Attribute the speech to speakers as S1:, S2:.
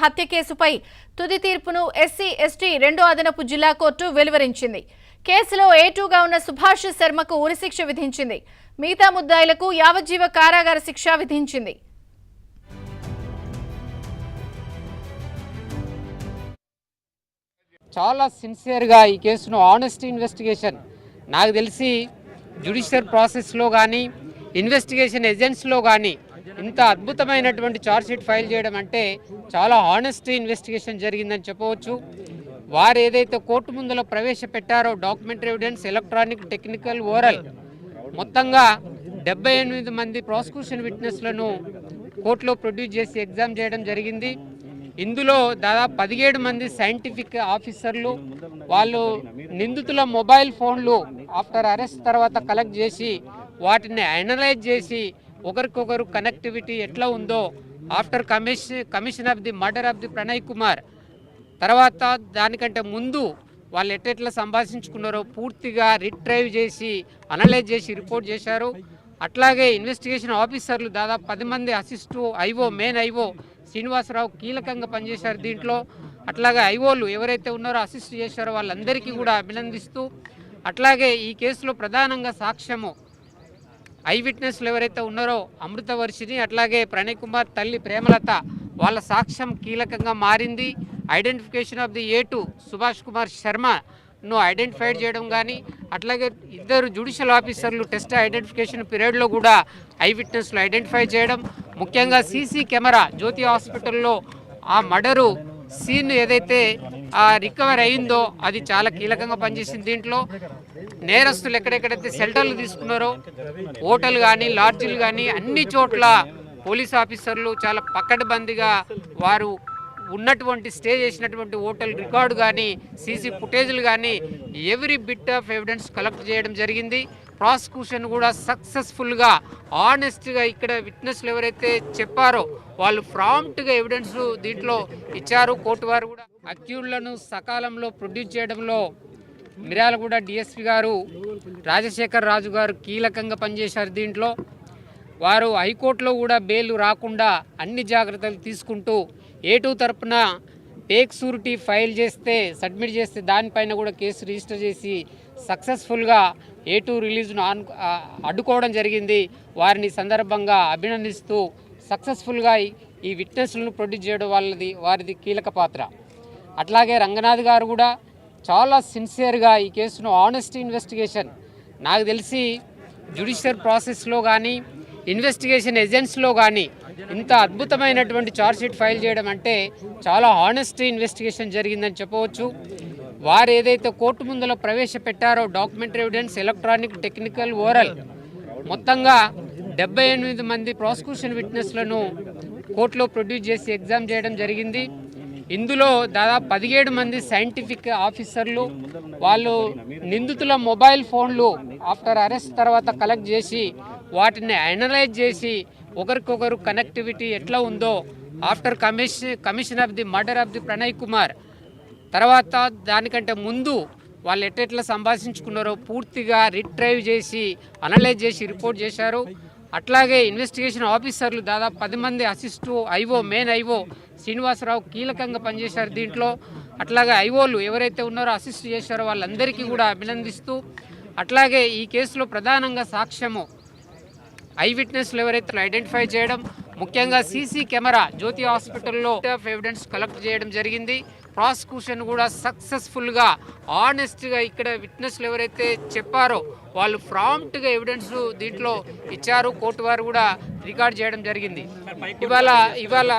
S1: హత్య కేసుపై తుది తీర్పును ఎస్సీ ఎస్టీ 2వ అదనపు జిల్లా కోర్టు వెలువరించింది. కేసులో A2గా ఉన్న సుభాష్ శర్మకు ఉరిశిక్ష విధించింది. మిగతా ముద్దాయిలకు యావజ్జీవ కారాగార శిక్ష విధించింది.
S2: చాలా సిన్సియర్గా ఈ కేసును ఆనెస్ట్ ఇన్వెస్టిగేషన్ నాకు తెలిసి జ్యుడిషియల్ ప్రాసెస్లో కానీ ఇన్వెస్టిగేషన్ ఏజెంట్స్లో కానీ ఇంత అద్భుతమైనటువంటి ఛార్జ్షీట్ ఫైల్ చేయడం అంటే చాలా ఆనెస్ట్ ఇన్వెస్టిగేషన్ జరిగిందని చెప్పవచ్చు. వారు ఏదైతే కోర్టు ముందులో ప్రవేశపెట్టారో documentary evidence, electronic, technical, oral మొత్తంగా 78 మంది ప్రాసిక్యూషన్ విట్నెస్లను కోర్టులో ప్రొడ్యూస్ చేసి ఎగ్జామ్ చేయడం జరిగింది. ఇందులో దాదాపు 17 మంది సైంటిఫిక్ ఆఫీసర్లు వాళ్ళు నిందితుల మొబైల్ ఫోన్లు ఆఫ్టర్ అరెస్ట్ తర్వాత కలెక్ట్ చేసి వాటిని అనలైజ్ చేసి ఒకరికొకరు కనెక్టివిటీ ఎట్లా ఉందో after commission of the murder of the Pranay Kumar తర్వాత దానికంటే ముందు వాళ్ళు ఎట్లా సంభాషించుకున్నారో పూర్తిగా రిట్రైవ్ చేసి అనలైజ్ చేసి రిపోర్ట్ చేశారు. అట్లాగే ఇన్వెస్టిగేషన్ ఆఫీసర్లు దాదాపు 10 మంది assist IO, main IO Srinivasarao కీలకంగా పనిచేశారు దీంట్లో. అట్లాగే ఐఓలు ఎవరైతే ఉన్నారో అసిస్ట్ చేశారో వాళ్ళందరికీ కూడా అభినందిస్తూ, అట్లాగే ఈ కేసులో ప్రధానంగా సాక్ష్యము ఐ విట్నెస్లు ఎవరైతే ఉన్నారో అమృతవర్షిని, అట్లాగే ప్రణయ్ కుమార్ తల్లి ప్రేమలత వాళ్ళ సాక్ష్యం కీలకంగా మారింది. Identification of the A2 Subhash Kumar శర్మను ఐడెంటిఫై చేయడం కానీ, అట్లాగే ఇద్దరు జ్యుడిషియల్ ఆఫీసర్లు టెస్ట్ ఐడెంటిఫికేషన్ పీరియడ్లో కూడా ఐ విట్నెస్లు ఐడెంటిఫై చేయడం, ముఖ్యంగా సీసీ కెమెరా జ్యోతి హాస్పిటల్లో ఆ మర్డరు సీన్ ఏదైతే రికవర్ అయిందో అది చాలా కీలకంగా పనిచేసింది. దీంట్లో నేరస్తులు ఎక్కడెక్కడైతే షెల్టర్లు తీసుకున్నారో హోటల్ కానీ లాడ్జీలు కానీ అన్ని చోట్ల పోలీస్ ఆఫీసర్లు చాలా పకడ్బందీగా వారు ఉన్నటువంటి స్టే చేసినటువంటి హోటల్ రికార్డు కానీ సీసీ ఫుటేజ్లు కానీ every bit of evidence collect చేయడం జరిగింది. ప్రాసిక్యూషన్ కూడా సక్సెస్ఫుల్గా ఆనెస్ట్గా ఇక్కడ విట్నెస్లు ఎవరైతే చెప్పారో వాళ్ళు ప్రాంప్ట్గా ఎవిడెన్స్ దీంట్లో ఇచ్చారు. కోర్టు వారు కూడా అక్యూజ్లను సకాలంలో ప్రొడ్యూస్ చేయడంలో మిర్యాలగూడ డిఎస్పీ గారు రాజశేఖర్ రాజు గారు కీలకంగా పనిచేశారు. దీంట్లో వారు హైకోర్టులో కూడా బెయిల్ రాకుండా అన్ని జాగ్రత్తలు తీసుకుంటూ A2 తరపున ఫేక్ షూరిటీ ఫైల్ చేస్తే సబ్మిట్ చేస్తే దానిపైన కూడా కేసు రిజిస్టర్ చేసి సక్సెస్ఫుల్గా A2 రిలీజ్ను అడ్డుకోవడం జరిగింది. వారిని సందర్భంగా అభినందిస్తూ సక్సెస్ఫుల్గా ఈ విట్నెస్లను ప్రొడ్యూస్ చేయడం వారిది కీలక పాత్ర. అట్లాగే రంగనాథ్ గారు కూడా చాలా సిన్సియర్గా ఈ కేసును ఆనెస్ట్ ఇన్వెస్టిగేషన్ నాకు తెలిసి జ్యుడిషియల్ ప్రాసెస్లో కానీ ఇన్వెస్టిగేషన్ ఏజెంట్స్లో కానీ ఇంత అద్భుతమైనటువంటి ఛార్జ్షీట్ ఫైల్ చేయడం అంటే చాలా ఆనెస్ట్ ఇన్వెస్టిగేషన్ జరిగిందని చెప్పవచ్చు. వారు ఏదైతే కోర్టు ముందులో ప్రవేశపెట్టారో documentary evidence, electronic, technical, oral మొత్తంగా 78 మంది ప్రాసిక్యూషన్ విట్నెస్లను కోర్టులో ప్రొడ్యూస్ చేసి ఎగ్జామ్ చేయడం జరిగింది. ఇందులో దాదాపు 17 మంది సైంటిఫిక్ ఆఫీసర్లు వాళ్ళు నిందితుల మొబైల్ ఫోన్లు ఆఫ్టర్ అరెస్ట్ తర్వాత కలెక్ట్ చేసి వాటిని అనలైజ్ చేసి ఒకరికొకరు కనెక్టివిటీ ఎట్లా ఉందో after commission of the murder of the Pranay Kumar తర్వాత దానికంటే ముందు వాళ్ళు ఎట్లా సంభాషించుకున్నారో పూర్తిగా రిట్రైవ్ చేసి అనలైజ్ చేసి రిపోర్ట్ చేశారు. అట్లాగే ఇన్వెస్టిగేషన్ ఆఫీసర్లు దాదాపు 10 మంది assist IO, main IO Srinivasarao కీలకంగా పనిచేశారు దీంట్లో. అట్లాగే ఐఓలు ఎవరైతే ఉన్నారో అసిస్ట్ చేశారో వాళ్ళందరికీ కూడా అభినందిస్తూ, అట్లాగే ఈ కేసులో ప్రధానంగా సాక్ష్యము ఐ విట్నెస్లు ఎవరైతే ఐడెంటిఫై చేయడం, ముఖ్యంగా సీసీ కెమెరా జ్యోతి హాస్పిటల్లో ఆఫ్ ఎవిడెన్స్ కలెక్ట్ చేయడం జరిగింది. ప్రాసిక్యూషన్ కూడా సక్సెస్ఫుల్గా ఆనెస్ట్గా ఇక్కడ విట్నెస్లు ఎవరైతే చెప్పారో వాళ్ళు ప్రాంప్ట్గా ఎవిడెన్స్ దీంట్లో ఇచ్చారు. కోర్టు వారు కూడా రికార్డ్ చేయడం జరిగింది. ఇవాళ